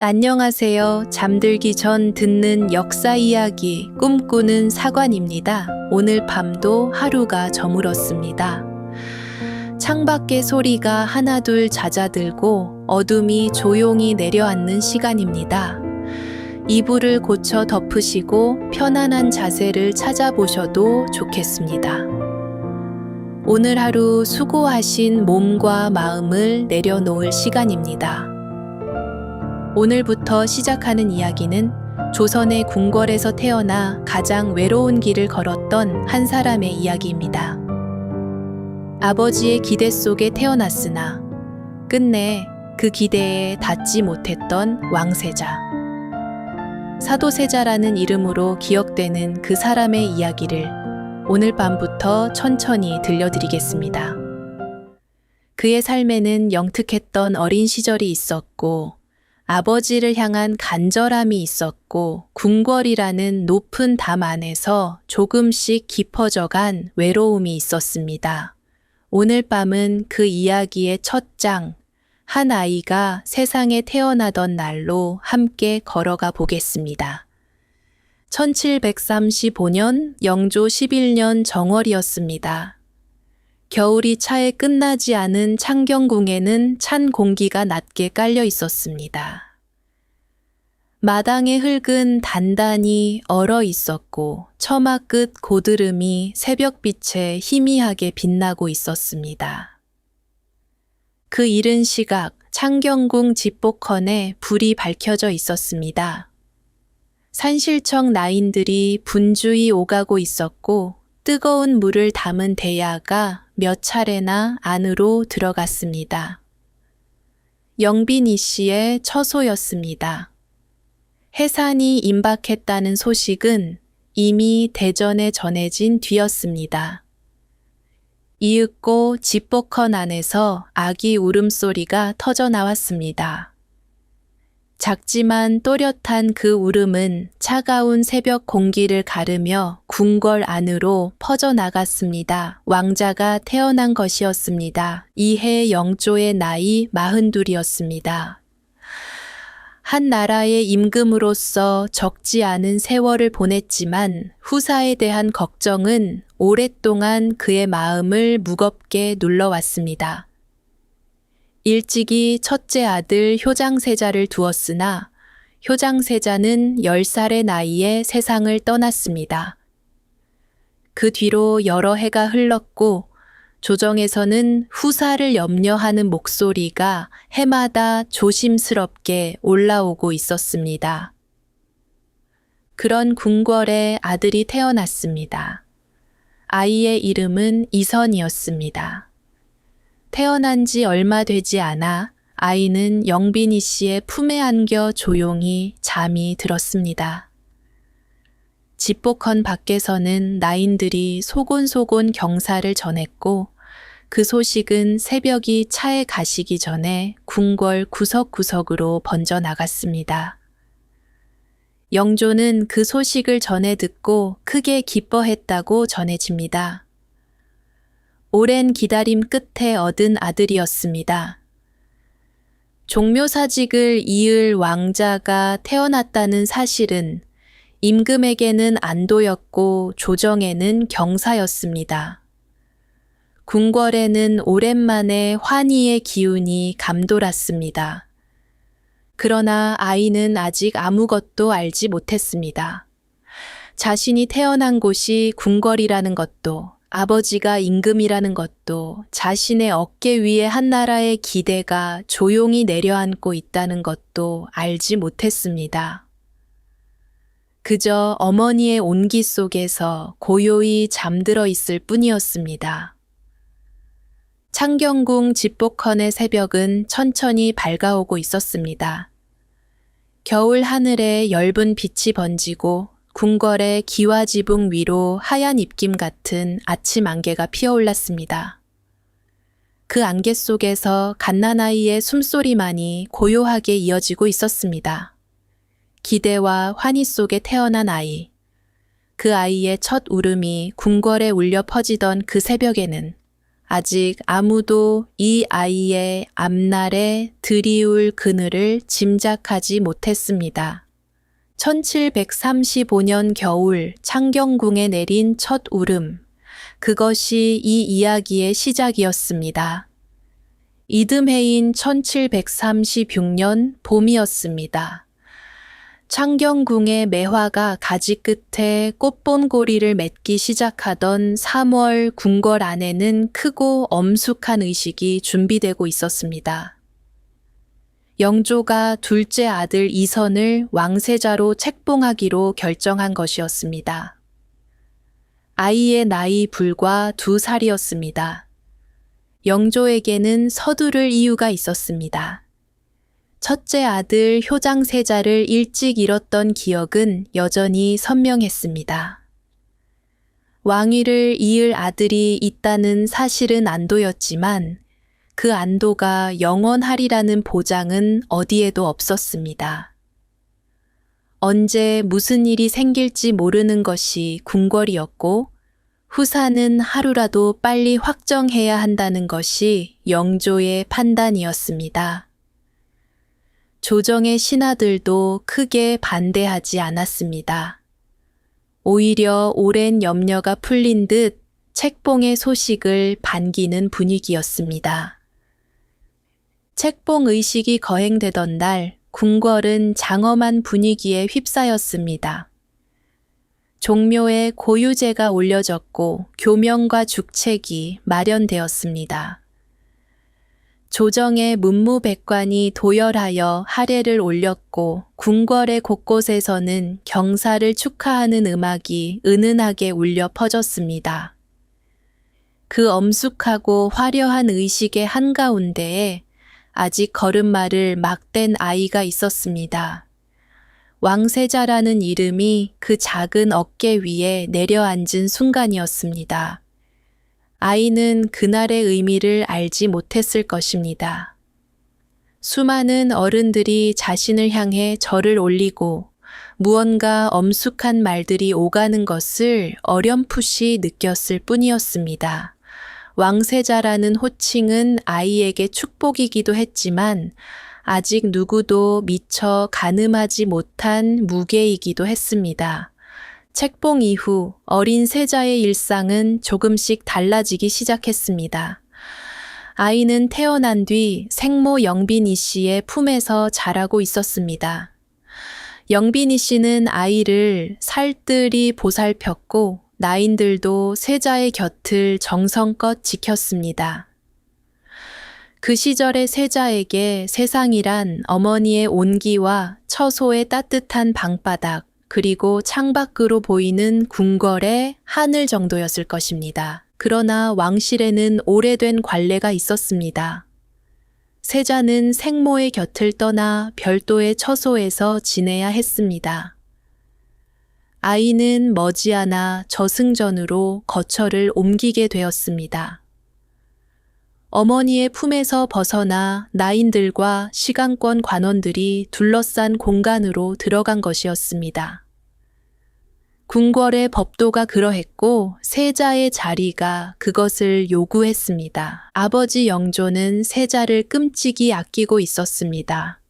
안녕하세요. 잠들기 전 듣는 역사 이야기 꿈꾸는 사관입니다. 오늘 밤도 하루가 저물었습니다. 창밖의 소리가 하나둘 잦아들고 어둠이 조용히 내려앉는 시간입니다. 이불을 고쳐 덮으시고 편안한 자세를 찾아보셔도 좋겠습니다. 오늘 하루 수고하신 몸과 마음을 내려놓을 시간입니다. 오늘부터 시작하는 이야기는 조선의 궁궐에서 태어나 가장 외로운 길을 걸었던 한 사람의 이야기입니다. 아버지의 기대 속에 태어났으나 끝내 그 기대에 닿지 못했던 왕세자. 사도세자라는 이름으로 기억되는 그 사람의 이야기를 오늘 밤부터 천천히 들려드리겠습니다. 그의 삶에는 영특했던 어린 시절이 있었고 아버지를 향한 간절함이 있었고 궁궐이라는 높은 담 안에서 조금씩 깊어져간 외로움이 있었습니다. 오늘 밤은 그 이야기의 첫 장, 한 아이가 세상에 태어나던 날로 함께 걸어가 보겠습니다. 1735년 영조 11년 정월이었습니다. 겨울이 차에 끝나지 않은 창경궁에는 찬 공기가 낮게 깔려 있었습니다. 마당의 흙은 단단히 얼어 있었고 처마 끝 고드름이 새벽빛에 희미하게 빛나고 있었습니다. 그 이른 시각 창경궁 집복헌에 불이 밝혀져 있었습니다. 산실청 나인들이 분주히 오가고 있었고 뜨거운 물을 담은 대야가 몇 차례나 안으로 들어갔습니다. 영빈이 씨의 처소였습니다. 해산이 임박했다는 소식은 이미 대전에 전해진 뒤였습니다. 이윽고 집복헌 안에서 아기 울음소리가 터져 나왔습니다. 작지만 또렷한 그 울음은 차가운 새벽 공기를 가르며 궁궐 안으로 퍼져나갔습니다. 왕자가 태어난 것이었습니다. 이해 영조의 나이 42이었습니다. 한 나라의 임금으로서 적지 않은 세월을 보냈지만 후사에 대한 걱정은 오랫동안 그의 마음을 무겁게 눌러왔습니다. 일찍이 첫째 아들 효장세자를 두었으나 효장세자는 10살의 나이에 세상을 떠났습니다. 그 뒤로 여러 해가 흘렀고 조정에서는 후사를 염려하는 목소리가 해마다 조심스럽게 올라오고 있었습니다. 그런 궁궐에 아들이 태어났습니다. 아이의 이름은 이선이었습니다. 태어난 지 얼마 되지 않아 아이는 영빈이 씨의 품에 안겨 조용히 잠이 들었습니다. 집복헌 밖에서는 나인들이 소곤소곤 경사를 전했고 그 소식은 새벽이 차에 가시기 전에 궁궐 구석구석으로 번져나갔습니다. 영조는 그 소식을 전해 듣고 크게 기뻐했다고 전해집니다. 오랜 기다림 끝에 얻은 아들이었습니다. 종묘사직을 이을 왕자가 태어났다는 사실은 임금에게는 안도였고 조정에는 경사였습니다. 궁궐에는 오랜만에 환희의 기운이 감돌았습니다. 그러나 아이는 아직 아무것도 알지 못했습니다. 자신이 태어난 곳이 궁궐이라는 것도 아버지가 임금이라는 것도 자신의 어깨 위에 한 나라의 기대가 조용히 내려앉고 있다는 것도 알지 못했습니다. 그저 어머니의 온기 속에서 고요히 잠들어 있을 뿐이었습니다. 창경궁 집복헌의 새벽은 천천히 밝아오고 있었습니다. 겨울 하늘에 엷은 빛이 번지고 궁궐의 기와지붕 위로 하얀 입김 같은 아침 안개가 피어올랐습니다. 그 안개 속에서 갓난아이의 숨소리만이 고요하게 이어지고 있었습니다. 기대와 환희 속에 태어난 아이. 그 아이의 첫 울음이 궁궐에 울려 퍼지던 그 새벽에는 아직 아무도 이 아이의 앞날의 드리울 그늘을 짐작하지 못했습니다. 1735년 겨울 창경궁에 내린 첫 울음, 그것이 이 이야기의 시작이었습니다. 이듬해인 1736년 봄이었습니다. 창경궁의 매화가 가지 끝에 꽃본고리를 맺기 시작하던 3월 궁궐 안에는 크고 엄숙한 의식이 준비되고 있었습니다. 영조가 둘째 아들 이선을 왕세자로 책봉하기로 결정한 것이었습니다. 아이의 나이 불과 2살이었습니다. 영조에게는 서두를 이유가 있었습니다. 첫째 아들 효장세자를 일찍 잃었던 기억은 여전히 선명했습니다. 왕위를 이을 아들이 있다는 사실은 안도였지만 그 안도가 영원하리라는 보장은 어디에도 없었습니다. 언제 무슨 일이 생길지 모르는 것이 궁궐이었고 후사는 하루라도 빨리 확정해야 한다는 것이 영조의 판단이었습니다. 조정의 신하들도 크게 반대하지 않았습니다. 오히려 오랜 염려가 풀린 듯 책봉의 소식을 반기는 분위기였습니다. 책봉 의식이 거행되던 날 궁궐은 장엄한 분위기에 휩싸였습니다. 종묘에 고유제가 올려졌고 교명과 죽책이 마련되었습니다. 조정의 문무백관이 도열하여 하례를 올렸고 궁궐의 곳곳에서는 경사를 축하하는 음악이 은은하게 울려 퍼졌습니다. 그 엄숙하고 화려한 의식의 한가운데에 아직 걸음마를 막 뗀 아이가 있었습니다. 왕세자라는 이름이 그 작은 어깨 위에 내려앉은 순간이었습니다. 아이는 그날의 의미를 알지 못했을 것입니다. 수많은 어른들이 자신을 향해 절을 올리고 무언가 엄숙한 말들이 오가는 것을 어렴풋이 느꼈을 뿐이었습니다. 왕세자라는 호칭은 아이에게 축복이기도 했지만 아직 누구도 미처 가늠하지 못한 무게이기도 했습니다. 책봉 이후 어린 세자의 일상은 조금씩 달라지기 시작했습니다. 아이는 태어난 뒤 생모 영빈이 씨의 품에서 자라고 있었습니다. 영빈이 씨는 아이를 살뜰히 보살폈고 나인들도 세자의 곁을 정성껏 지켰습니다. 그 시절의 세자에게 세상이란 어머니의 온기와 처소의 따뜻한 방바닥, 그리고 창밖으로 보이는 궁궐의 하늘 정도였을 것입니다. 그러나 왕실에는 오래된 관례가 있었습니다. 세자는 생모의 곁을 떠나 별도의 처소에서 지내야 했습니다. 아이는 머지않아 저승전으로 거처를 옮기게 되었습니다. 어머니의 품에서 벗어나 나인들과 시간권 관원들이 둘러싼 공간으로 들어간 것이었습니다. 궁궐의 법도가 그러했고 세자의 자리가 그것을 요구했습니다. 아버지 영조는 세자를 끔찍이 아끼고 있었습니다.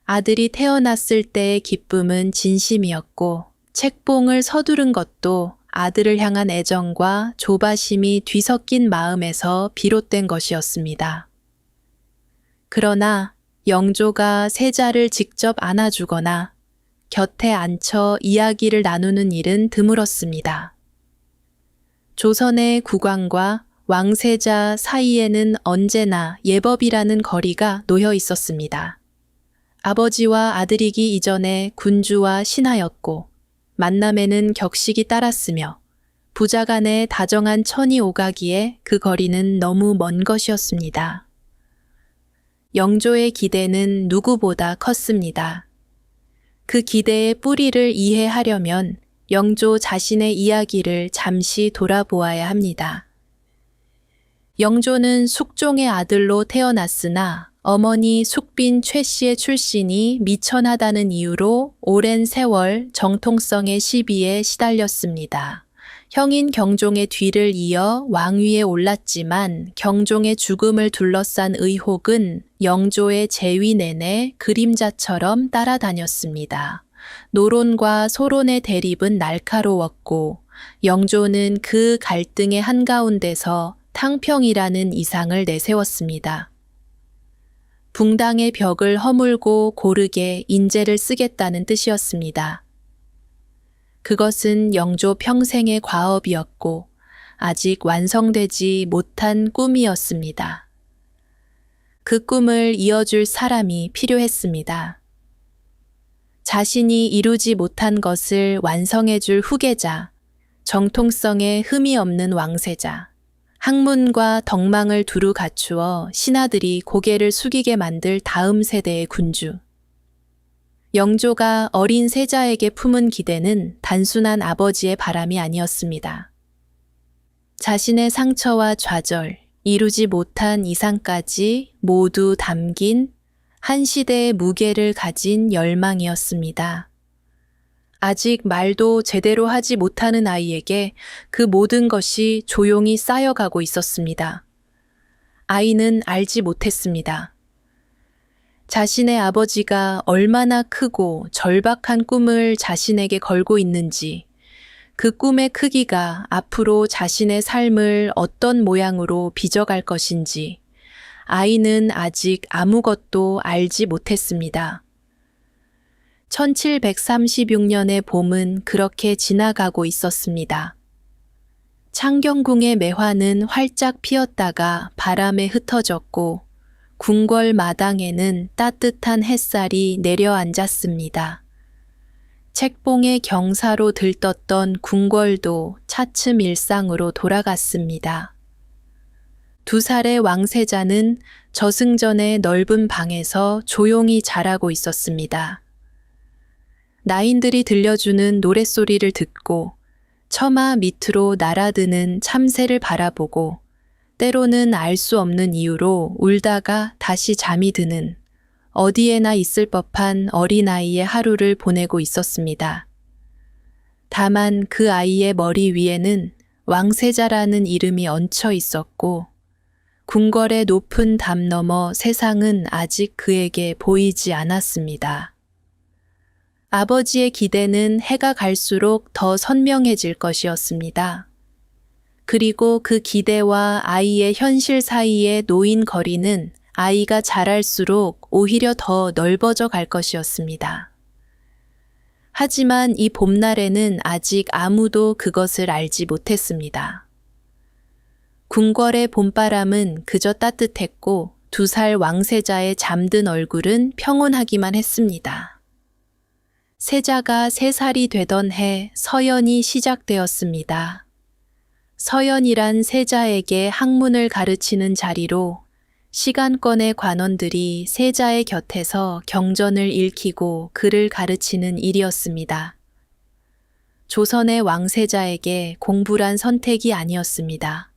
아들이 태어났을 때의 기쁨은 진심이었고 책봉을 서두른 것도 아들을 향한 애정과 조바심이 뒤섞인 마음에서 비롯된 것이었습니다. 그러나 영조가 세자를 직접 안아주거나 곁에 앉혀 이야기를 나누는 일은 드물었습니다. 조선의 국왕과 왕세자 사이에는 언제나 예법이라는 거리가 놓여 있었습니다. 아버지와 아들이기 이전에 군주와 신하였고 만남에는 격식이 따랐으며 부자 간의 다정한 천이 오가기에 그 거리는 너무 먼 것이었습니다. 영조의 기대는 누구보다 컸습니다. 그 기대의 뿌리를 이해하려면 영조 자신의 이야기를 잠시 돌아보아야 합니다. 영조는 숙종의 아들로 태어났으나 어머니 숙빈 최 씨의 출신이 미천하다는 이유로 오랜 세월 정통성의 시비에 시달렸습니다. 형인 경종의 뒤를 이어 왕위에 올랐지만 경종의 죽음을 둘러싼 의혹은 영조의 재위 내내 그림자처럼 따라다녔습니다. 노론과 소론의 대립은 날카로웠고 영조는 그 갈등의 한가운데서 탕평이라는 이상을 내세웠습니다. 붕당의 벽을 허물고 고르게 인재를 쓰겠다는 뜻이었습니다. 그것은 영조 평생의 과업이었고 아직 완성되지 못한 꿈이었습니다. 그 꿈을 이어줄 사람이 필요했습니다. 자신이 이루지 못한 것을 완성해줄 후계자, 정통성에 흠이 없는 왕세자, 학문과 덕망을 두루 갖추어 신하들이 고개를 숙이게 만들 다음 세대의 군주. 영조가 어린 세자에게 품은 기대는 단순한 아버지의 바람이 아니었습니다. 자신의 상처와 좌절, 이루지 못한 이상까지 모두 담긴 한 시대의 무게를 가진 열망이었습니다. 아직 말도 제대로 하지 못하는 아이에게 그 모든 것이 조용히 쌓여가고 있었습니다. 아이는 알지 못했습니다. 자신의 아버지가 얼마나 크고 절박한 꿈을 자신에게 걸고 있는지, 그 꿈의 크기가 앞으로 자신의 삶을 어떤 모양으로 빚어갈 것인지, 아이는 아직 아무것도 알지 못했습니다. 1736년의 봄은 그렇게 지나가고 있었습니다. 창경궁의 매화는 활짝 피었다가 바람에 흩어졌고 궁궐 마당에는 따뜻한 햇살이 내려앉았습니다. 책봉의 경사로 들떴던 궁궐도 차츰 일상으로 돌아갔습니다. 2살의 왕세자는 저승전의 넓은 방에서 조용히 자라고 있었습니다. 나인들이 들려주는 노랫소리를 듣고 처마 밑으로 날아드는 참새를 바라보고 때로는 알 수 없는 이유로 울다가 다시 잠이 드는 어디에나 있을 법한 어린아이의 하루를 보내고 있었습니다. 다만 그 아이의 머리 위에는 왕세자라는 이름이 얹혀 있었고 궁궐의 높은 담 너머 세상은 아직 그에게 보이지 않았습니다. 아버지의 기대는 해가 갈수록 더 선명해질 것이었습니다. 그리고 그 기대와 아이의 현실 사이에 놓인 거리는 아이가 자랄수록 오히려 더 넓어져 갈 것이었습니다. 하지만 이 봄날에는 아직 아무도 그것을 알지 못했습니다. 궁궐의 봄바람은 그저 따뜻했고 2살 왕세자의 잠든 얼굴은 평온하기만 했습니다. 세자가 3살이 되던 해 서연이 시작되었습니다. 서연이란 세자에게 학문을 가르치는 자리로 시간권의 관원들이 세자의 곁에서 경전을 읽히고 글을 가르치는 일이었습니다. 조선의 왕세자에게 공부란 선택이 아니었습니다.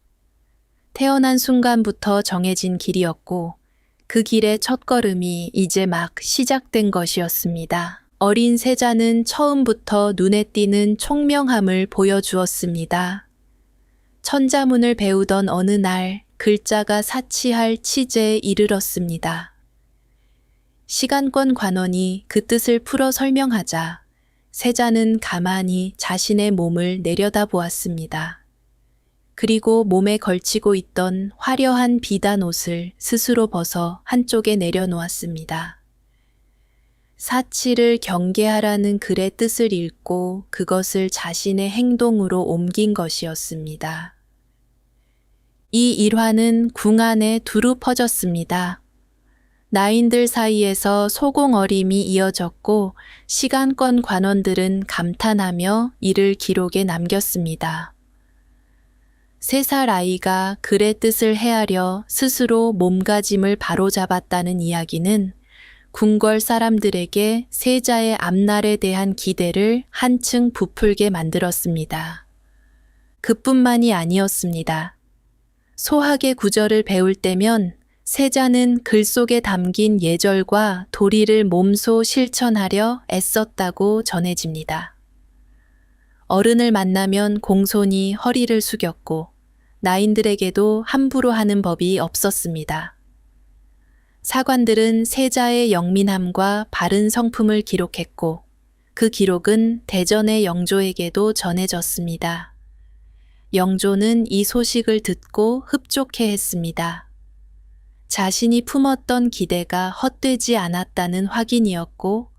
태어난 순간부터 정해진 길이었고 그 길의 첫걸음이 이제 막 시작된 것이었습니다. 어린 세자는 처음부터 눈에 띄는 총명함을 보여주었습니다. 천자문을 배우던 어느 날 글자가 사치할 치제에 이르렀습니다. 시간권 관원이 그 뜻을 풀어 설명하자 세자는 가만히 자신의 몸을 내려다보았습니다. 그리고 몸에 걸치고 있던 화려한 비단 옷을 스스로 벗어 한쪽에 내려놓았습니다. 사치를 경계하라는 글의 뜻을 읽고 그것을 자신의 행동으로 옮긴 것이었습니다. 이 일화는 궁 안에 두루 퍼졌습니다. 나인들 사이에서 소공어림이 이어졌고 시간권 관원들은 감탄하며 이를 기록에 남겼습니다. 3살 아이가 글의 뜻을 헤아려 스스로 몸가짐을 바로잡았다는 이야기는 궁궐 사람들에게 세자의 앞날에 대한 기대를 한층 부풀게 만들었습니다. 그뿐만이 아니었습니다. 소학의 구절을 배울 때면 세자는 글 속에 담긴 예절과 도리를 몸소 실천하려 애썼다고 전해집니다. 어른을 만나면 공손히 허리를 숙였고 나인들에게도 함부로 하는 법이 없었습니다. 사관들은 세자의 영민함과 바른 성품을 기록했고 그 기록은 대전의 영조에게도 전해졌습니다. 영조는 이 소식을 듣고 흡족해했습니다. 자신이 품었던 기대가 헛되지 않았다는 확인이었고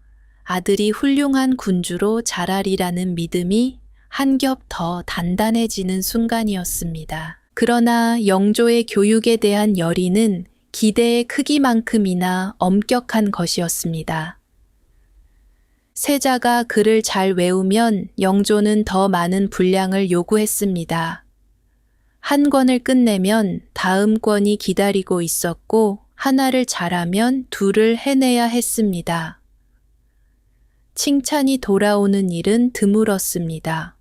아들이 훌륭한 군주로 자라리라는 믿음이 한 겹 더 단단해지는 순간이었습니다. 그러나 영조의 교육에 대한 열의는 기대의 크기만큼이나 엄격한 것이었습니다. 세자가 글을 잘 외우면 영조는 더 많은 분량을 요구했습니다. 한 권을 끝내면 다음 권이 기다리고 있었고 하나를 잘하면 둘을 해내야 했습니다. 칭찬이 돌아오는 일은 드물었습니다.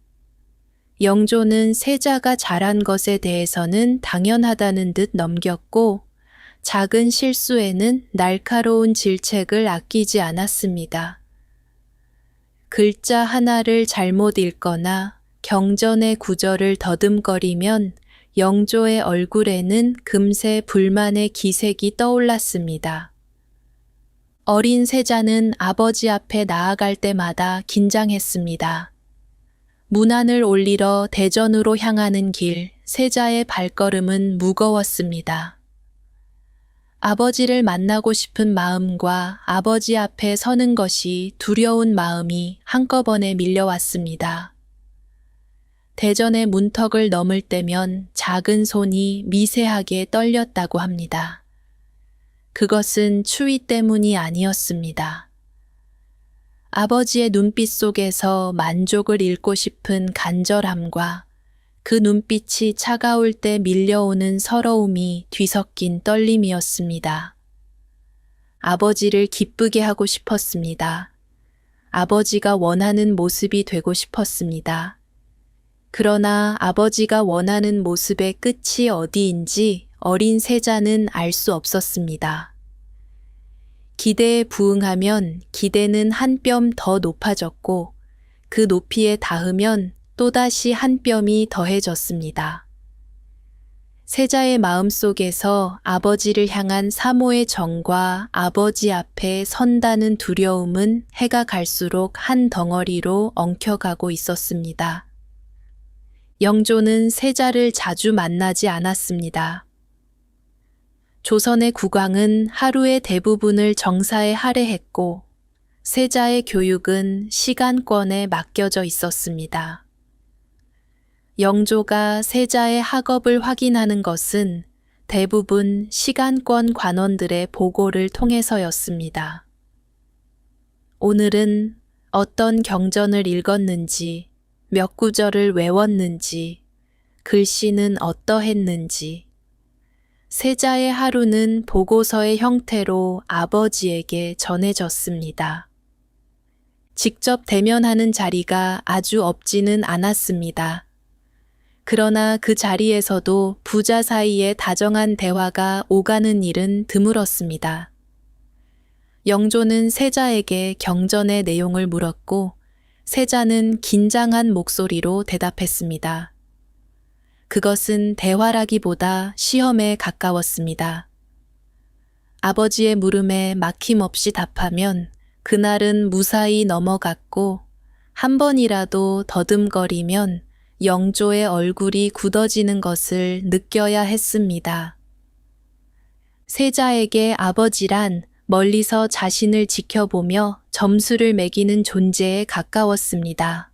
영조는 세자가 잘한 것에 대해서는 당연하다는 듯 넘겼고 작은 실수에는 날카로운 질책을 아끼지 않았습니다. 글자 하나를 잘못 읽거나 경전의 구절을 더듬거리면 영조의 얼굴에는 금세 불만의 기색이 떠올랐습니다. 어린 세자는 아버지 앞에 나아갈 때마다 긴장했습니다. 문안을 올리러 대전으로 향하는 길, 세자의 발걸음은 무거웠습니다. 아버지를 만나고 싶은 마음과 아버지 앞에 서는 것이 두려운 마음이 한꺼번에 밀려왔습니다. 대전의 문턱을 넘을 때면 작은 손이 미세하게 떨렸다고 합니다. 그것은 추위 때문이 아니었습니다. 아버지의 눈빛 속에서 만족을 잃고 싶은 간절함과 그 눈빛이 차가울 때 밀려오는 서러움이 뒤섞인 떨림이었습니다. 아버지를 기쁘게 하고 싶었습니다. 아버지가 원하는 모습이 되고 싶었습니다. 그러나 아버지가 원하는 모습의 끝이 어디인지 어린 세자는 알 수 없었습니다. 기대에 부응하면 기대는 한 뼘 더 높아졌고 그 높이에 닿으면 또다시 한 뼘이 더해졌습니다. 세자의 마음속에서 아버지를 향한 사모의 정과 아버지 앞에 선다는 두려움은 해가 갈수록 한 덩어리로 엉켜가고 있었습니다. 영조는 세자를 자주 만나지 않았습니다. 조선의 국왕은 하루의 대부분을 정사에 할애했고 세자의 교육은 시간권에 맡겨져 있었습니다. 영조가 세자의 학업을 확인하는 것은 대부분 시간권 관원들의 보고를 통해서였습니다. 오늘은 어떤 경전을 읽었는지, 몇 구절을 외웠는지, 글씨는 어떠했는지, 세자의 하루는 보고서의 형태로 아버지에게 전해졌습니다. 직접 대면하는 자리가 아주 없지는 않았습니다. 그러나 그 자리에서도 부자 사이에 다정한 대화가 오가는 일은 드물었습니다. 영조는 세자에게 경전의 내용을 물었고 세자는 긴장한 목소리로 대답했습니다. 그것은 대화라기보다 시험에 가까웠습니다. 아버지의 물음에 막힘없이 답하면 그날은 무사히 넘어갔고 한 번이라도 더듬거리면 영조의 얼굴이 굳어지는 것을 느껴야 했습니다. 세자에게 아버지란 멀리서 자신을 지켜보며 점수를 매기는 존재에 가까웠습니다.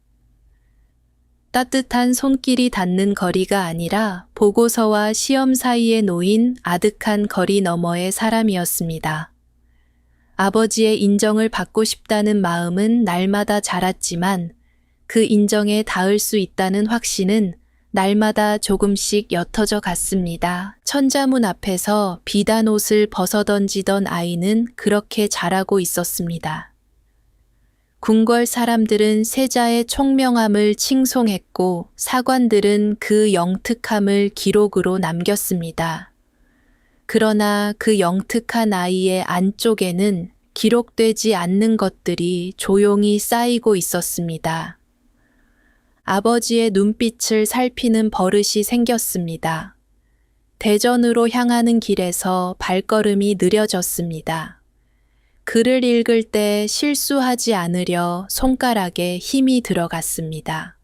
따뜻한 손길이 닿는 거리가 아니라 보고서와 시험 사이에 놓인 아득한 거리 너머의 사람이었습니다. 아버지의 인정을 받고 싶다는 마음은 날마다 자랐지만 그 인정에 닿을 수 있다는 확신은 날마다 조금씩 옅어져 갔습니다. 천자문 앞에서 비단 옷을 벗어던지던 아이는 그렇게 자라고 있었습니다. 궁궐 사람들은 세자의 총명함을 칭송했고 사관들은 그 영특함을 기록으로 남겼습니다. 그러나 그 영특한 아이의 안쪽에는 기록되지 않는 것들이 조용히 쌓이고 있었습니다. 아버지의 눈빛을 살피는 버릇이 생겼습니다. 대전으로 향하는 길에서 발걸음이 느려졌습니다. 글을 읽을 때 실수하지 않으려 손가락에 힘이 들어갔습니다.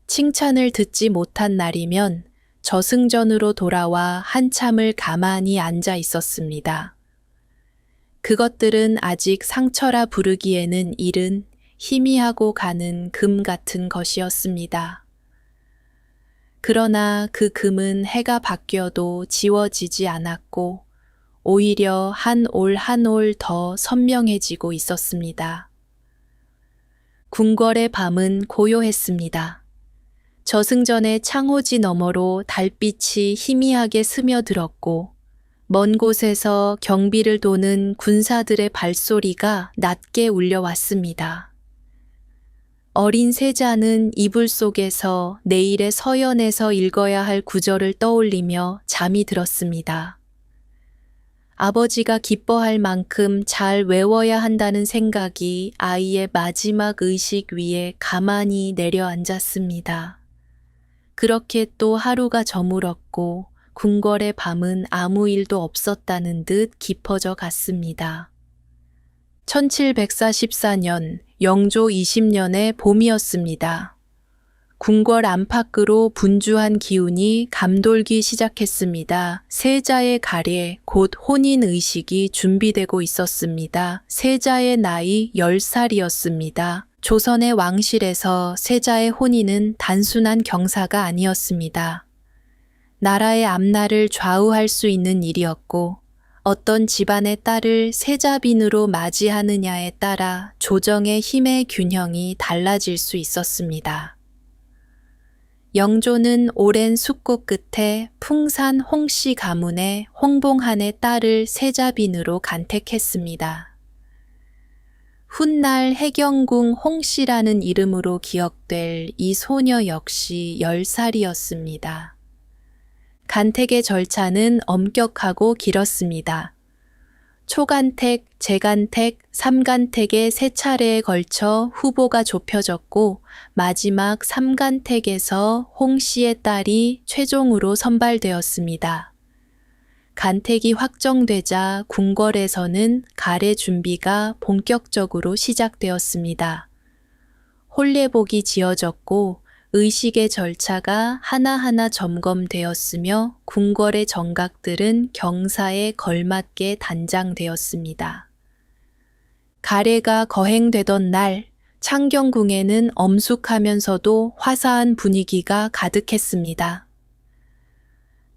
칭찬을 듣지 못한 날이면 저승전으로 돌아와 한참을 가만히 앉아 있었습니다. 그것들은 아직 상처라 부르기에는 이른 희미하고 가는 금 같은 것이었습니다. 그러나 그 금은 해가 바뀌어도 지워지지 않았고 오히려 한 올 한 올 더 선명해지고 있었습니다. 궁궐의 밤은 고요했습니다. 저승전의 창호지 너머로 달빛이 희미하게 스며들었고 먼 곳에서 경비를 도는 군사들의 발소리가 낮게 울려왔습니다. 어린 세자는 이불 속에서 내일의 서연에서 읽어야 할 구절을 떠올리며 잠이 들었습니다. 아버지가 기뻐할 만큼 잘 외워야 한다는 생각이 아이의 마지막 의식 위에 가만히 내려앉았습니다. 그렇게 또 하루가 저물었고 궁궐의 밤은 아무 일도 없었다는 듯 깊어져 갔습니다. 1744년 영조 20년의 봄이었습니다. 궁궐 안팎으로 분주한 기운이 감돌기 시작했습니다. 세자의 가례, 곧 혼인의식이 준비되고 있었습니다. 세자의 나이 10살이었습니다. 조선의 왕실에서 세자의 혼인은 단순한 경사가 아니었습니다. 나라의 앞날을 좌우할 수 있는 일이었고 어떤 집안의 딸을 세자빈으로 맞이하느냐에 따라 조정의 힘의 균형이 달라질 수 있었습니다. 영조는 오랜 숙고 끝에 풍산 홍씨 가문의 홍봉한의 딸을 세자빈으로 간택했습니다. 훗날 해경궁 홍씨라는 이름으로 기억될 이 소녀 역시 10살이었습니다. 간택의 절차는 엄격하고 길었습니다. 초간택, 재간택, 삼간택의 세 차례에 걸쳐 후보가 좁혀졌고 마지막 삼간택에서 홍 씨의 딸이 최종으로 선발되었습니다. 간택이 확정되자 궁궐에서는 가례 준비가 본격적으로 시작되었습니다. 혼례복이 지어졌고 의식의 절차가 하나하나 점검되었으며 궁궐의 정각들은 경사에 걸맞게 단장되었습니다. 가례가 거행되던 날 창경궁에는 엄숙하면서도 화사한 분위기가 가득했습니다.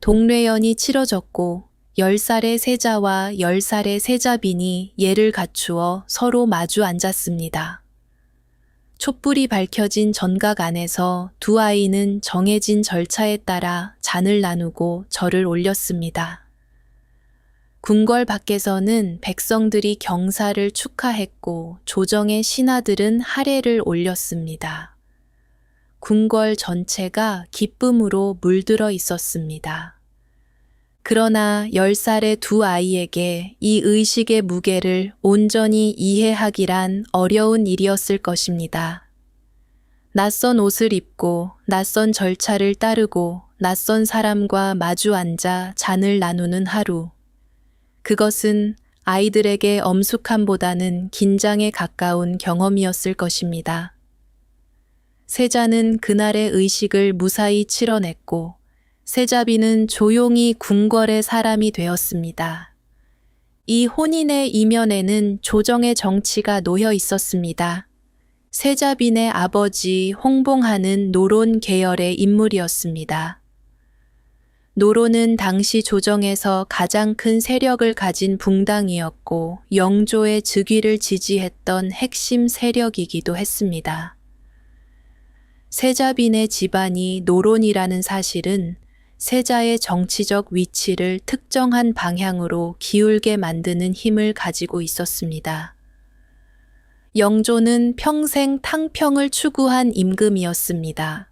동례연이 치러졌고 10살의 세자와 10살의 세자빈이 예를 갖추어 서로 마주 앉았습니다. 촛불이 밝혀진 전각 안에서 두 아이는 정해진 절차에 따라 잔을 나누고 절을 올렸습니다. 궁궐 밖에서는 백성들이 경사를 축하했고 조정의 신하들은 하례를 올렸습니다. 궁궐 전체가 기쁨으로 물들어 있었습니다. 그러나 10살의 두 아이에게 이 의식의 무게를 온전히 이해하기란 어려운 일이었을 것입니다. 낯선 옷을 입고 낯선 절차를 따르고 낯선 사람과 마주 앉아 잔을 나누는 하루. 그것은 아이들에게 엄숙함보다는 긴장에 가까운 경험이었을 것입니다. 세자는 그날의 의식을 무사히 치러냈고 세자빈은 조용히 궁궐의 사람이 되었습니다. 이 혼인의 이면에는 조정의 정치가 놓여 있었습니다. 세자빈의 아버지 홍봉한은 노론 계열의 인물이었습니다. 노론은 당시 조정에서 가장 큰 세력을 가진 붕당이었고 영조의 즉위를 지지했던 핵심 세력이기도 했습니다. 세자빈의 집안이 노론이라는 사실은 세자의 정치적 위치를 특정한 방향으로 기울게 만드는 힘을 가지고 있었습니다. 영조는 평생 탕평을 추구한 임금이었습니다.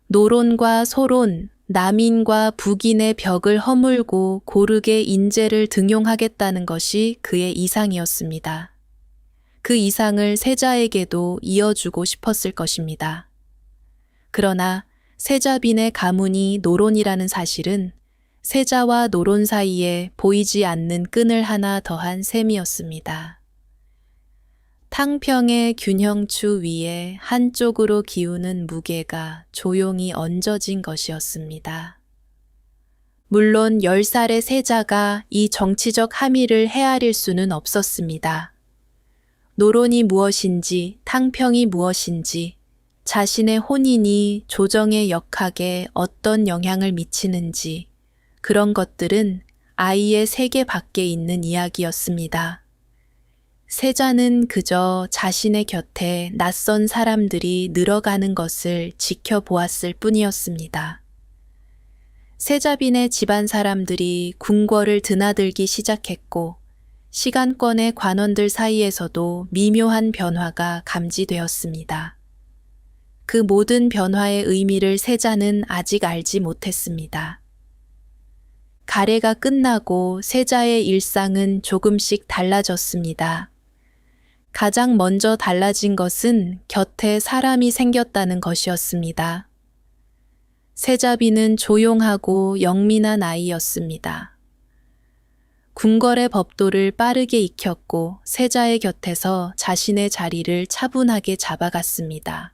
노론과 소론, 남인과 북인의 벽을 허물고 고르게 인재를 등용하겠다는 것이 그의 이상이었습니다. 그 이상을 세자에게도 이어주고 싶었을 것입니다. 그러나 세자빈의 가문이 노론이라는 사실은 세자와 노론 사이에 보이지 않는 끈을 하나 더한 셈이었습니다. 탕평의 균형추 위에 한쪽으로 기우는 무게가 조용히 얹어진 것이었습니다. 물론 10살의 세자가 이 정치적 함의를 헤아릴 수는 없었습니다. 노론이 무엇인지, 탕평이 무엇인지, 자신의 혼인이 조정의 역학에 어떤 영향을 미치는지, 그런 것들은 아이의 세계 밖에 있는 이야기였습니다. 세자는 그저 자신의 곁에 낯선 사람들이 늘어가는 것을 지켜보았을 뿐이었습니다. 세자빈의 집안 사람들이 궁궐을 드나들기 시작했고 시간권의 관원들 사이에서도 미묘한 변화가 감지되었습니다. 그 모든 변화의 의미를 세자는 아직 알지 못했습니다. 가래가 끝나고 세자의 일상은 조금씩 달라졌습니다. 가장 먼저 달라진 것은 곁에 사람이 생겼다는 것이었습니다. 세자빈은 조용하고 영민한 아이였습니다. 궁궐의 법도를 빠르게 익혔고 세자의 곁에서 자신의 자리를 차분하게 잡아갔습니다.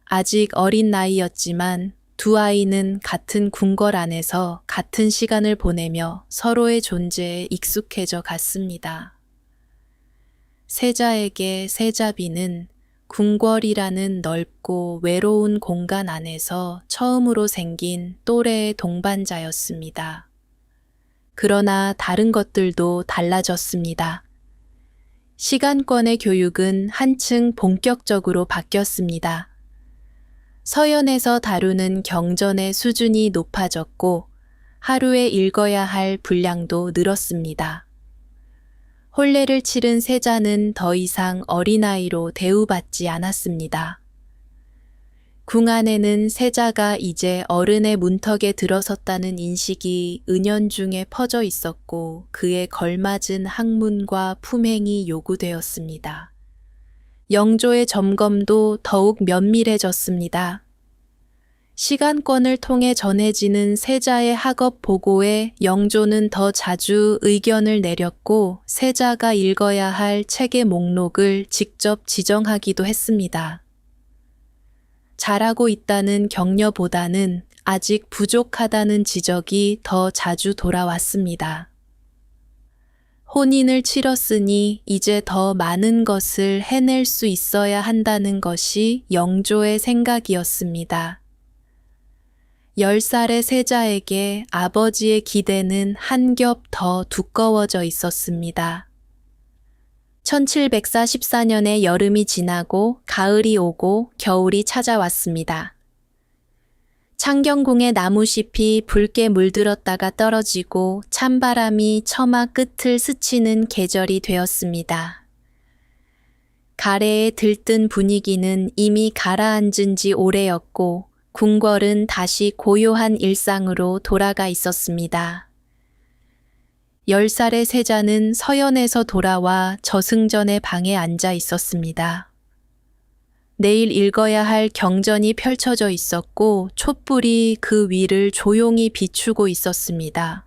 아직 어린 나이였지만 두 아이는 같은 궁궐 안에서 같은 시간을 보내며 서로의 존재에 익숙해져 갔습니다. 세자에게 세자빈은 궁궐이라는 넓고 외로운 공간 안에서 처음으로 생긴 또래의 동반자였습니다. 그러나 다른 것들도 달라졌습니다. 시간권의 교육은 한층 본격적으로 바뀌었습니다. 서연에서 다루는 경전의 수준이 높아졌고 하루에 읽어야 할 분량도 늘었습니다. 혼례를 치른 세자는 더 이상 어린아이로 대우받지 않았습니다. 궁 안에는 세자가 이제 어른의 문턱에 들어섰다는 인식이 은연중에 퍼져 있었고 그에 걸맞은 학문과 품행이 요구되었습니다. 영조의 점검도 더욱 면밀해졌습니다. 시간권을 통해 전해지는 세자의 학업 보고에 영조는 더 자주 의견을 내렸고 세자가 읽어야 할 책의 목록을 직접 지정하기도 했습니다. 잘하고 있다는 격려보다는 아직 부족하다는 지적이 더 자주 돌아왔습니다. 혼인을 치렀으니 이제 더 많은 것을 해낼 수 있어야 한다는 것이 영조의 생각이었습니다. 10살의 세자에게 아버지의 기대는 한 겹 더 두꺼워져 있었습니다. 1744년의 여름이 지나고 가을이 오고 겨울이 찾아왔습니다. 창경궁의 나무잎이 붉게 물들었다가 떨어지고 찬바람이 처마 끝을 스치는 계절이 되었습니다. 가래에 들뜬 분위기는 이미 가라앉은 지 오래였고 궁궐은 다시 고요한 일상으로 돌아가 있었습니다. 10살의 세자는 서연에서 돌아와 저승전의 방에 앉아 있었습니다. 내일 읽어야 할 경전이 펼쳐져 있었고 촛불이 그 위를 조용히 비추고 있었습니다.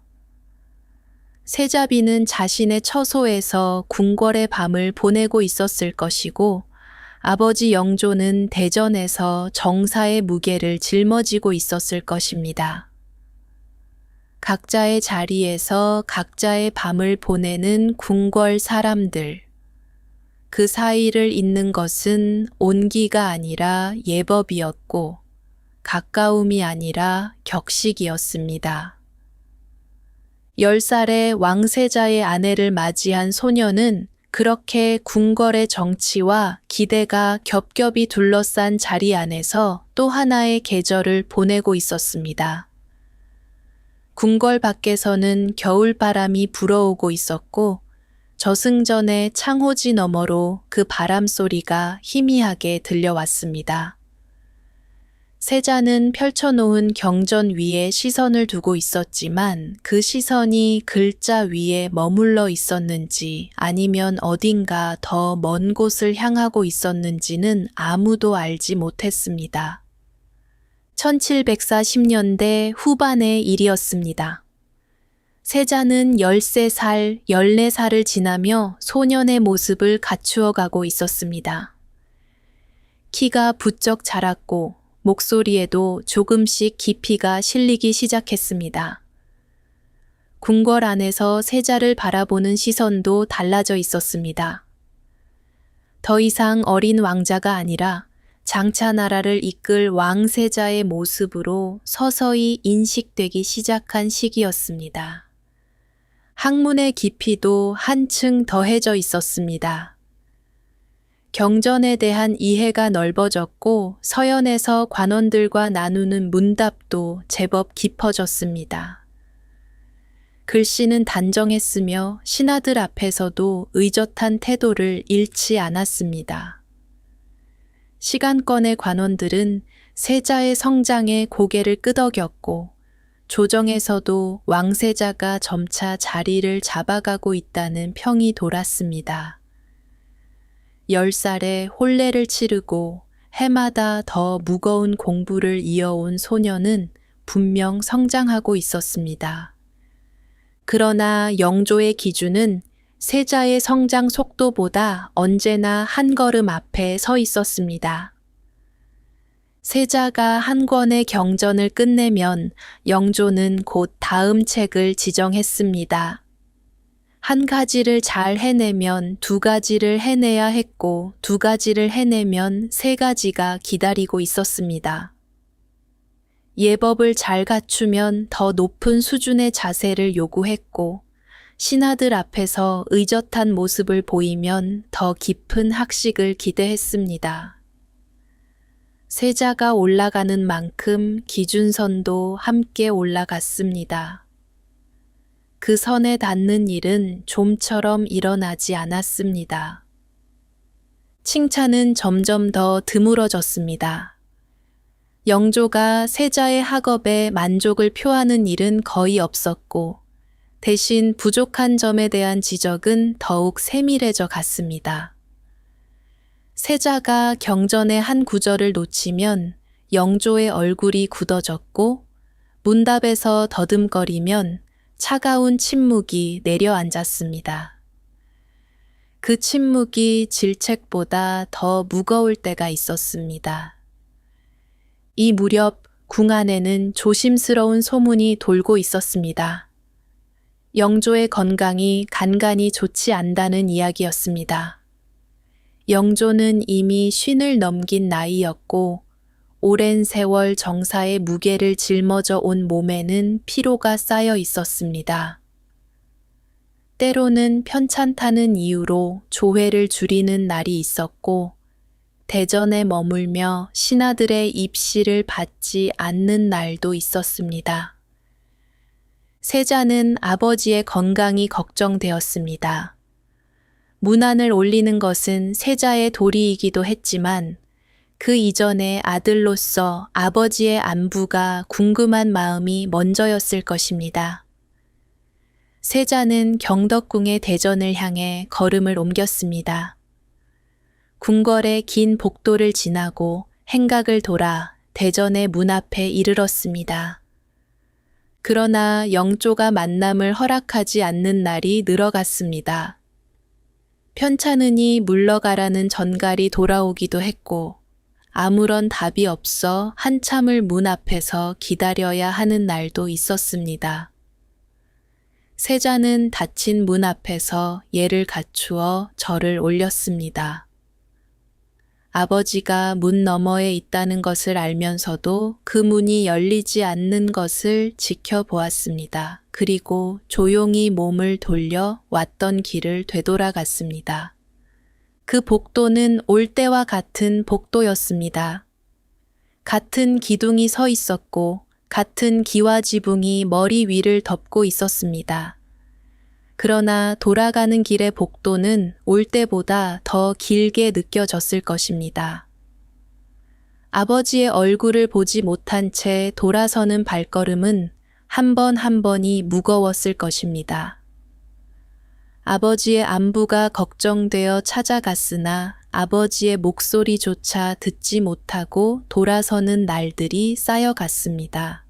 세자빈은 자신의 처소에서 궁궐의 밤을 보내고 있었을 것이고 아버지 영조는 대전에서 정사의 무게를 짊어지고 있었을 것입니다. 각자의 자리에서 각자의 밤을 보내는 궁궐 사람들. 그 사이를 잇는 것은 온기가 아니라 예법이었고 가까움이 아니라 격식이었습니다. 10살의 왕세자의 아내를 맞이한 소녀는 그렇게 궁궐의 정치와 기대가 겹겹이 둘러싼 자리 안에서 또 하나의 계절을 보내고 있었습니다. 궁궐 밖에서는 겨울바람이 불어오고 있었고 저승전의 창호지 너머로 그 바람 소리가 희미하게 들려왔습니다. 세자는 펼쳐놓은 경전 위에 시선을 두고 있었지만 그 시선이 글자 위에 머물러 있었는지 아니면 어딘가 더 먼 곳을 향하고 있었는지는 아무도 알지 못했습니다. 1740년대 후반의 일이었습니다. 세자는 13살, 14살을 지나며 소년의 모습을 갖추어 가고 있었습니다. 키가 부쩍 자랐고 목소리에도 조금씩 깊이가 실리기 시작했습니다. 궁궐 안에서 세자를 바라보는 시선도 달라져 있었습니다. 더 이상 어린 왕자가 아니라 장차 나라를 이끌 왕세자의 모습으로 서서히 인식되기 시작한 시기였습니다. 학문의 깊이도 한층 더해져 있었습니다. 경전에 대한 이해가 넓어졌고 서연에서 관원들과 나누는 문답도 제법 깊어졌습니다. 글씨는 단정했으며 신하들 앞에서도 의젓한 태도를 잃지 않았습니다. 시간권의 관원들은 세자의 성장에 고개를 끄덕였고 조정에서도 왕세자가 점차 자리를 잡아가고 있다는 평이 돌았습니다. 10살에 혼례를 치르고 해마다 더 무거운 공부를 이어온 소녀는 분명 성장하고 있었습니다. 그러나 영조의 기준은 세자의 성장 속도보다 언제나 한 걸음 앞에 서 있었습니다. 세자가 한 권의 경전을 끝내면 영조는 곧 다음 책을 지정했습니다. 한 가지를 잘 해내면 두 가지를 해내야 했고 두 가지를 해내면 세 가지가 기다리고 있었습니다. 예법을 잘 갖추면 더 높은 수준의 자세를 요구했고 신하들 앞에서 의젓한 모습을 보이면 더 깊은 학식을 기대했습니다. 세자가 올라가는 만큼 기준선도 함께 올라갔습니다. 그 선에 닿는 일은 좀처럼 일어나지 않았습니다. 칭찬은 점점 더 드물어졌습니다. 영조가 세자의 학업에 만족을 표하는 일은 거의 없었고 대신 부족한 점에 대한 지적은 더욱 세밀해져 갔습니다. 세자가 경전의 한 구절을 놓치면 영조의 얼굴이 굳어졌고 문답에서 더듬거리면 차가운 침묵이 내려앉았습니다. 그 침묵이 질책보다 더 무거울 때가 있었습니다. 이 무렵 궁 안에는 조심스러운 소문이 돌고 있었습니다. 영조의 건강이 간간히 좋지 않다는 이야기였습니다. 영조는 이미 50을 넘긴 나이였고 오랜 세월 정사의 무게를 짊어져 온 몸에는 피로가 쌓여 있었습니다. 때로는 편찮다는 이유로 조회를 줄이는 날이 있었고 대전에 머물며 신하들의 입시를 받지 않는 날도 있었습니다. 세자는 아버지의 건강이 걱정되었습니다. 문안을 올리는 것은 세자의 도리이기도 했지만 그 이전에 아들로서 아버지의 안부가 궁금한 마음이 먼저였을 것입니다. 세자는 경덕궁의 대전을 향해 걸음을 옮겼습니다. 궁궐의 긴 복도를 지나고 행각을 돌아 대전의 문 앞에 이르렀습니다. 그러나 영조가 만남을 허락하지 않는 날이 늘어갔습니다. 편찮으니 물러가라는 전갈이 돌아오기도 했고 아무런 답이 없어 한참을 문 앞에서 기다려야 하는 날도 있었습니다. 세자는 닫힌 문 앞에서 예를 갖추어 절을 올렸습니다. 아버지가 문 너머에 있다는 것을 알면서도 그 문이 열리지 않는 것을 지켜보았습니다. 그리고 조용히 몸을 돌려 왔던 길을 되돌아갔습니다. 그 복도는 올 때와 같은 복도였습니다. 같은 기둥이 서 있었고 같은 기와 지붕이 머리 위를 덮고 있었습니다. 그러나 돌아가는 길의 복도는 올 때보다 더 길게 느껴졌을 것입니다. 아버지의 얼굴을 보지 못한 채 돌아서는 발걸음은 한 번 한 번이 무거웠을 것입니다. 아버지의 안부가 걱정되어 찾아갔으나 아버지의 목소리조차 듣지 못하고 돌아서는 날들이 쌓여갔습니다.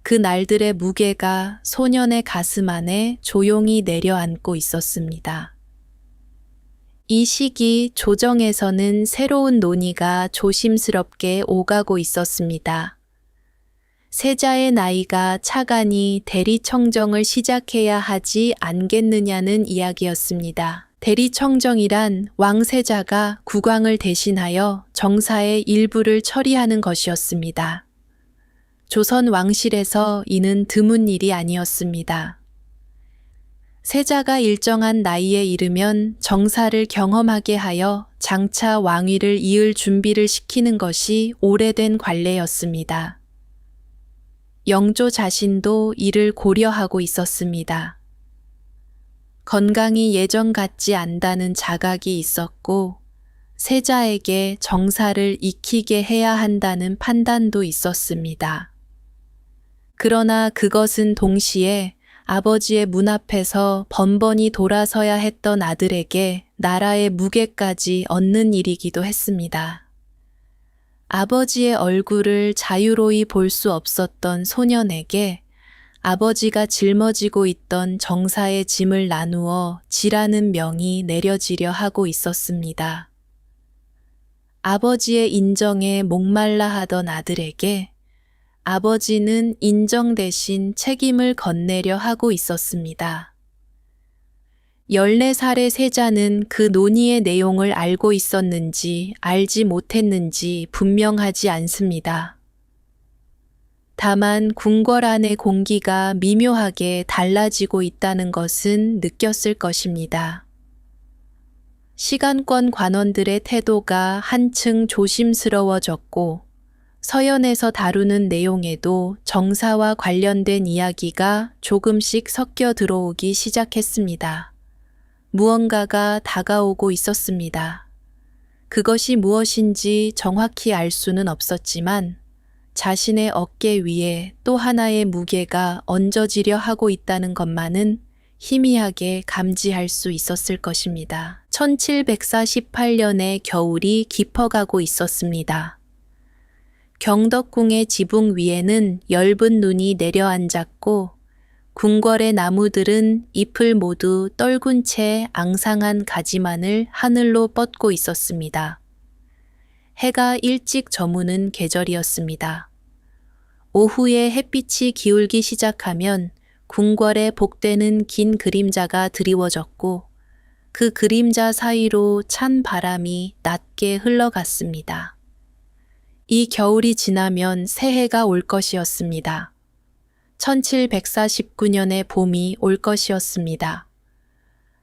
그 날들의 무게가 소년의 가슴 안에 조용히 내려앉고 있었습니다. 이 시기 조정에서는 새로운 논의가 조심스럽게 오가고 있었습니다. 세자의 나이가 차가니 대리청정을 시작해야 하지 않겠느냐는 이야기였습니다. 대리청정이란 왕세자가 국왕을 대신하여 정사의 일부를 처리하는 것이었습니다. 조선 왕실에서 이는 드문 일이 아니었습니다. 세자가 일정한 나이에 이르면 정사를 경험하게 하여 장차 왕위를 이을 준비를 시키는 것이 오래된 관례였습니다. 영조 자신도 이를 고려하고 있었습니다. 건강이 예전 같지 않다는 자각이 있었고 세자에게 정사를 익히게 해야 한다는 판단도 있었습니다. 그러나 그것은 동시에 아버지의 문 앞에서 번번이 돌아서야 했던 아들에게 나라의 무게까지 얻는 일이기도 했습니다. 아버지의 얼굴을 자유로이 볼 수 없었던 소년에게 아버지가 짊어지고 있던 정사의 짐을 나누어 지라는 명이 내려지려 하고 있었습니다. 아버지의 인정에 목말라 하던 아들에게 아버지는 인정 대신 책임을 건네려 하고 있었습니다. 14살의 세자는 그 논의의 내용을 알고 있었는지 알지 못했는지 분명하지 않습니다. 다만 궁궐 안의 공기가 미묘하게 달라지고 있다는 것은 느꼈을 것입니다. 시간권 관원들의 태도가 한층 조심스러워졌고 서연에서 다루는 내용에도 정사와 관련된 이야기가 조금씩 섞여 들어오기 시작했습니다. 무언가가 다가오고 있었습니다. 그것이 무엇인지 정확히 알 수는 없었지만 자신의 어깨 위에 또 하나의 무게가 얹어지려 하고 있다는 것만은 희미하게 감지할 수 있었을 것입니다. 1748년의 겨울이 깊어가고 있었습니다. 경덕궁의 지붕 위에는 엷은 눈이 내려앉았고 궁궐의 나무들은 잎을 모두 떨군 채 앙상한 가지만을 하늘로 뻗고 있었습니다. 해가 일찍 저무는 계절이었습니다. 오후에 햇빛이 기울기 시작하면 궁궐에 복되는 긴 그림자가 드리워졌고 그 그림자 사이로 찬 바람이 낮게 흘러갔습니다. 이 겨울이 지나면 새해가 올 것이었습니다. 1749년의 봄이 올 것이었습니다.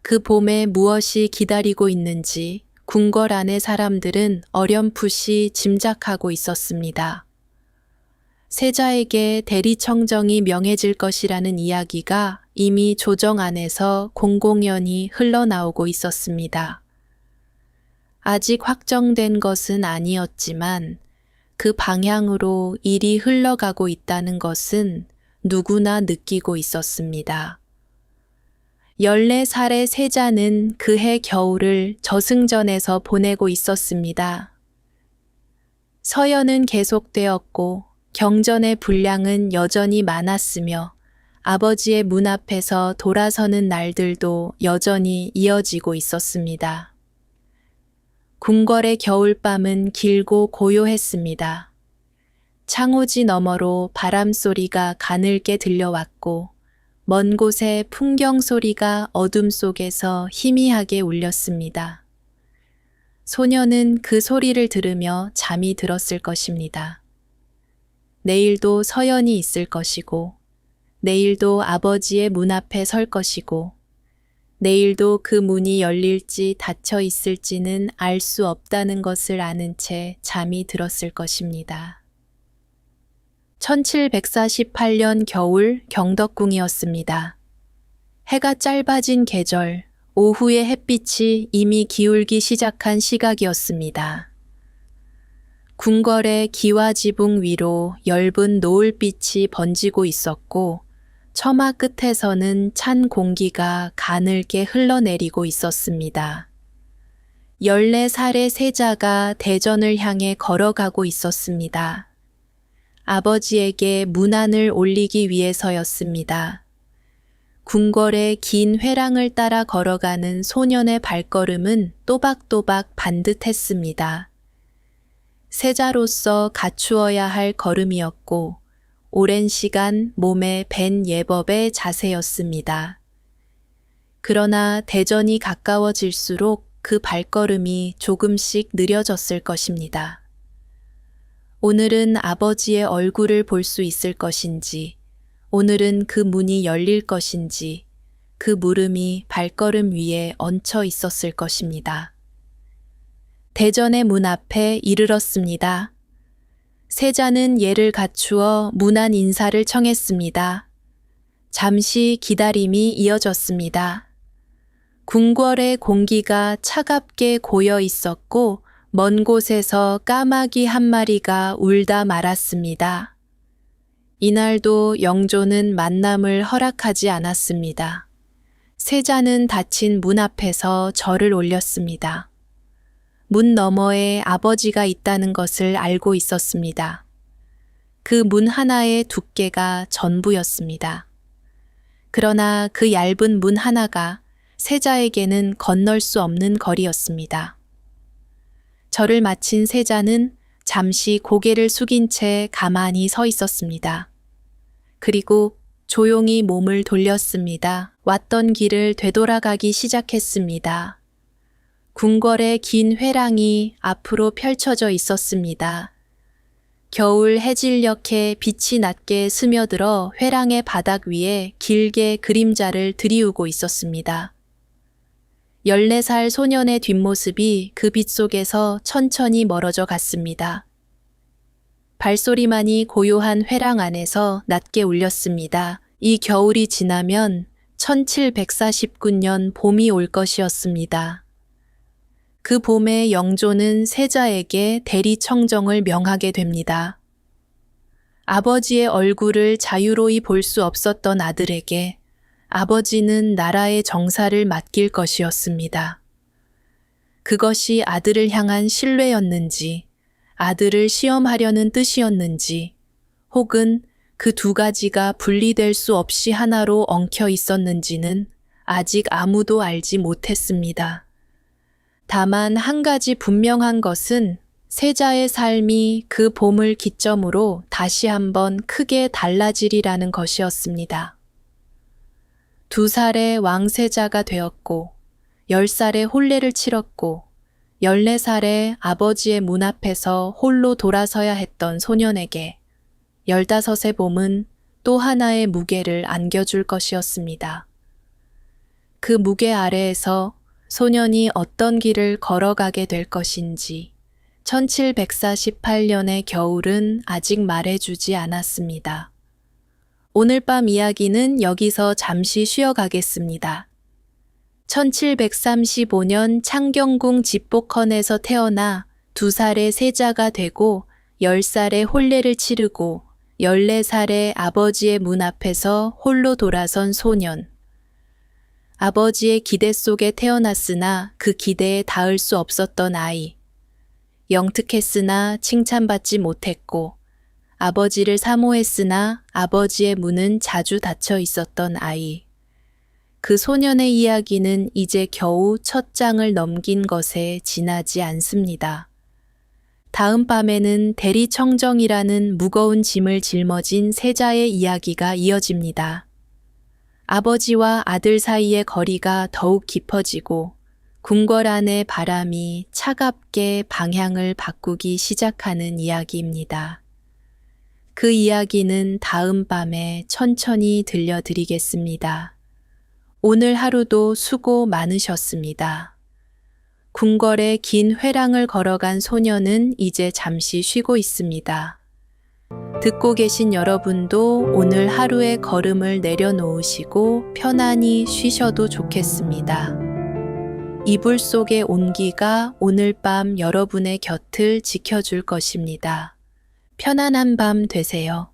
그 봄에 무엇이 기다리고 있는지 궁궐 안의 사람들은 어렴풋이 짐작하고 있었습니다. 세자에게 대리청정이 명해질 것이라는 이야기가 이미 조정 안에서 공공연히 흘러나오고 있었습니다. 아직 확정된 것은 아니었지만 그 방향으로 일이 흘러가고 있다는 것은 누구나 느끼고 있었습니다. 14살의 세자는 그해 겨울을 저승전에서 보내고 있었습니다. 서연은 계속되었고 경전의 분량은 여전히 많았으며 아버지의 문 앞에서 돌아서는 날들도 여전히 이어지고 있었습니다. 궁궐의 겨울밤은 길고 고요했습니다. 창호지 너머로 바람소리가 가늘게 들려왔고 먼 곳의 풍경 소리가 어둠 속에서 희미하게 울렸습니다. 소녀는 그 소리를 들으며 잠이 들었을 것입니다. 내일도 서연이 있을 것이고 내일도 아버지의 문 앞에 설 것이고 내일도 그 문이 열릴지 닫혀 있을지는 알 수 없다는 것을 아는 채 잠이 들었을 것입니다. 1748년 겨울 경덕궁이었습니다. 해가 짧아진 계절, 오후의 햇빛이 이미 기울기 시작한 시각이었습니다. 궁궐의 기와 지붕 위로 엷은 노을빛이 번지고 있었고 처마 끝에서는 찬 공기가 가늘게 흘러내리고 있었습니다. 14살의 세자가 대전을 향해 걸어가고 있었습니다. 아버지에게 문안을 올리기 위해서였습니다. 궁궐의 긴 회랑을 따라 걸어가는 소년의 발걸음은 또박또박 반듯했습니다. 세자로서 갖추어야 할 걸음이었고 오랜 시간 몸에 밴 예법의 자세였습니다. 그러나 대전이 가까워질수록 그 발걸음이 조금씩 느려졌을 것입니다. 오늘은 아버지의 얼굴을 볼 수 있을 것인지, 오늘은 그 문이 열릴 것인지, 그 물음이 발걸음 위에 얹혀 있었을 것입니다. 대전의 문 앞에 이르렀습니다. 세자는 예를 갖추어 문안 인사를 청했습니다. 잠시 기다림이 이어졌습니다. 궁궐의 공기가 차갑게 고여 있었고 먼 곳에서 까마귀 한 마리가 울다 말았습니다. 이날도 영조는 만남을 허락하지 않았습니다. 세자는 닫힌 문 앞에서 절을 올렸습니다. 문 너머에 아버지가 있다는 것을 알고 있었습니다. 그 문 하나의 두께가 전부였습니다. 그러나 그 얇은 문 하나가 세자에게는 건널 수 없는 거리였습니다. 절을 마친 세자는 잠시 고개를 숙인 채 가만히 서 있었습니다. 그리고 조용히 몸을 돌렸습니다. 왔던 길을 되돌아가기 시작했습니다. 궁궐의 긴 회랑이 앞으로 펼쳐져 있었습니다. 겨울 해질녘에 빛이 낮게 스며들어 회랑의 바닥 위에 길게 그림자를 들이우고 있었습니다. 14살 소년의 뒷모습이 그 빛 속에서 천천히 멀어져 갔습니다. 발소리만이 고요한 회랑 안에서 낮게 울렸습니다. 이 겨울이 지나면 1749년 봄이 올 것이었습니다. 그 봄에 영조는 세자에게 대리청정을 명하게 됩니다. 아버지의 얼굴을 자유로이 볼 수 없었던 아들에게 아버지는 나라의 정사를 맡길 것이었습니다. 그것이 아들을 향한 신뢰였는지, 아들을 시험하려는 뜻이었는지, 혹은 그 두 가지가 분리될 수 없이 하나로 엉켜 있었는지는 아직 아무도 알지 못했습니다. 다만 한 가지 분명한 것은 세자의 삶이 그 봄을 기점으로 다시 한번 크게 달라지리라는 것이었습니다. 2살의 왕세자가 되었고 10살에 혼례를 치렀고 14살에 아버지의 문 앞에서 홀로 돌아서야 했던 소년에게 15의 봄은 또 하나의 무게를 안겨줄 것이었습니다. 그 무게 아래에서 소년이 어떤 길을 걸어가게 될 것인지 1748년의 겨울은 아직 말해주지 않았습니다. 오늘 밤 이야기는 여기서 잠시 쉬어가겠습니다. 1735년 창경궁 집복헌에서 태어나 2살의 세자가 되고 10살에 혼례를 치르고 14살에 아버지의 문 앞에서 홀로 돌아선 소년. 아버지의 기대 속에 태어났으나 그 기대에 닿을 수 없었던 아이. 영특했으나 칭찬받지 못했고 아버지를 사모했으나 아버지의 문은 자주 닫혀 있었던 아이. 그 소년의 이야기는 이제 겨우 첫 장을 넘긴 것에 지나지 않습니다. 다음 밤에는 대리청정이라는 무거운 짐을 짊어진 세자의 이야기가 이어집니다. 아버지와 아들 사이의 거리가 더욱 깊어지고 궁궐 안의 바람이 차갑게 방향을 바꾸기 시작하는 이야기입니다. 그 이야기는 다음 밤에 천천히 들려드리겠습니다. 오늘 하루도 수고 많으셨습니다. 궁궐의 긴 회랑을 걸어간 소년은 이제 잠시 쉬고 있습니다. 듣고 계신 여러분도 오늘 하루의 걸음을 내려놓으시고 편안히 쉬셔도 좋겠습니다. 이불 속의 온기가 오늘 밤 여러분의 곁을 지켜줄 것입니다. 편안한 밤 되세요.